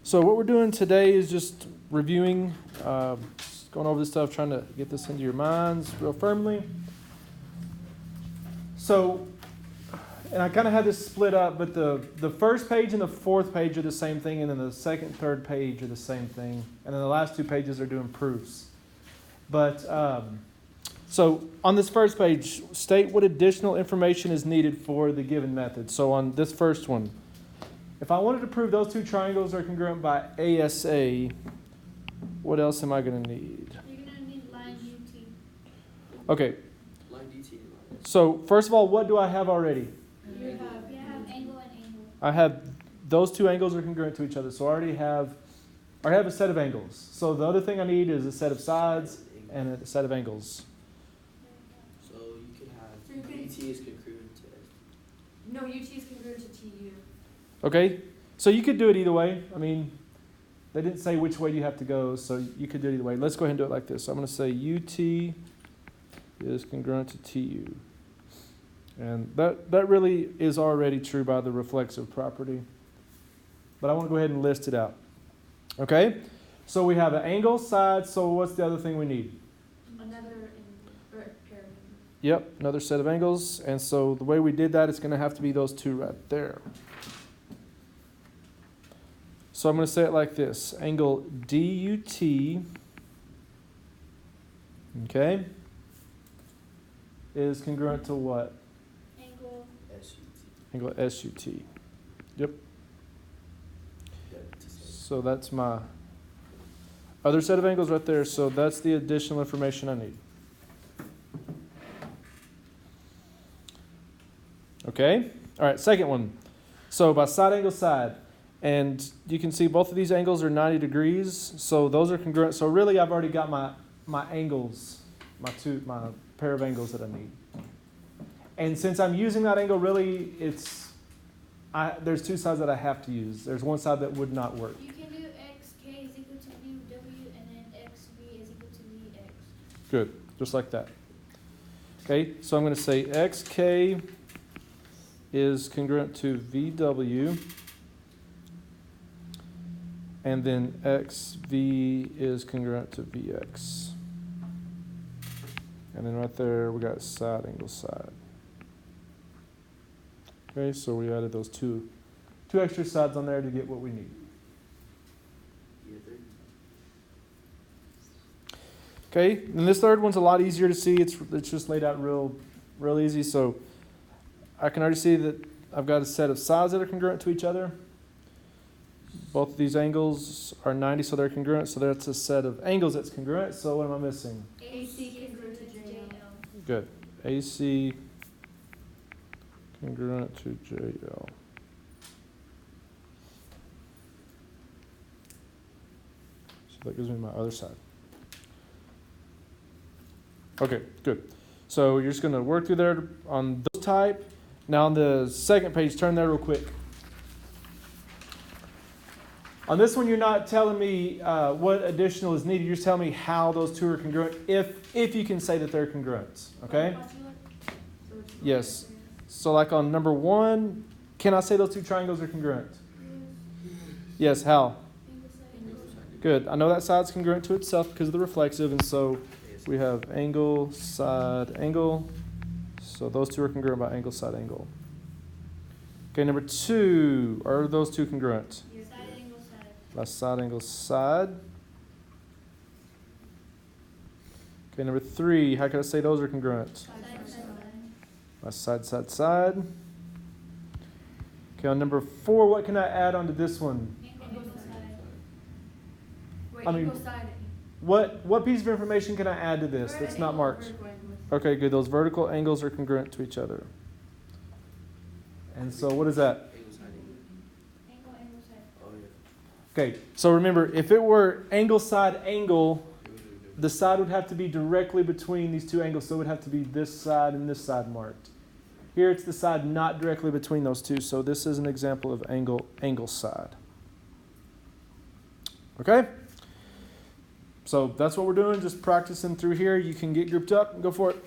So what we're doing today is just reviewing, just going over this stuff, trying to get this into your minds real firmly. So, and I kind of had this split up, but the first page and the fourth page are the same thing, and then the second and third page are the same thing, and then the last two pages are doing proofs. But, so on this first page, state what additional information is needed for the given method. So on this first one, if I wanted to prove those two triangles are congruent by ASA, what else am I going to need? You're going to need line UT. Okay. Line DT and line S. So first of all, what do I have already? You have angle and angle. I have those two angles are congruent to each other. So I already have a set of angles. So the other thing I need is a set of sides and a set of angles. So you could have DT is congruent to S. No, UT is congruent to TU. Okay? So you could do it either way. I mean, they didn't say which way you have to go, so you could do it either way. Let's go ahead and do it like this. So I'm going to say UT is congruent to TU. And that really is already true by the reflexive property. But I want to go ahead and list it out. Okay? So we have an angle, side, so what's the other thing we need? Another pair of angles. Yep, another set of angles. And so the way we did that is going to have to be those two right there. So I'm going to say it like this. Angle DUT, okay, is congruent to what? Angle. SUT. Angle SUT. Yep. So that's my other set of angles right there. So that's the additional information I need. Okay? All right, second one. So by side angle side. And you can see both of these angles are 90 degrees. So those are congruent. So really I've already got my angles, my pair of angles that I need. And since I'm using that angle, really there's two sides that I have to use. There's one side that would not work. You can do xk is equal to vw and then xv is equal to vx. Good, just like that. Okay, so I'm going to say xk is congruent to vw. And then xv is congruent to vx. And then right there we got side angle side. Okay, so we added those two extra sides on there to get what we need. Okay, and this third one's a lot easier to see. It's just laid out real easy. So I can already see that I've got a set of sides that are congruent to each other. Both of these angles are 90, so they're congruent. So that's a set of angles that's congruent. So what am I missing? AC congruent to JL. Good. AC congruent to JL. So that gives me my other side. Okay, good. So you're just going to work through there on those type. Now on the second page, turn there real quick. On this one, you're not telling me what additional is needed. You're just telling me how those two are congruent, if you can say that they're congruent. Okay? Yes. So like on number 1, can I say those two triangles are congruent? Yes, how? Good. I know that side's congruent to itself because of the reflexive, and so we have angle, side, angle. So those two are congruent by angle, side, angle. Okay, number 2, are those two congruent? By side angle side. Okay, number 3, how can I say those are congruent? By side, side, side. Okay, on number 4, what can I add onto this one? Wait, I mean, angle side. What piece of information can I add to this that's not marked? Okay, good. Those vertical angles are congruent to each other. And so what is that? Okay, so remember, if it were angle, side, angle, the side would have to be directly between these two angles, so it would have to be this side and this side marked. Here it's the side not directly between those two, so this is an example of angle side. Okay? So that's what we're doing, just practicing through here. You can get grouped up and go for it.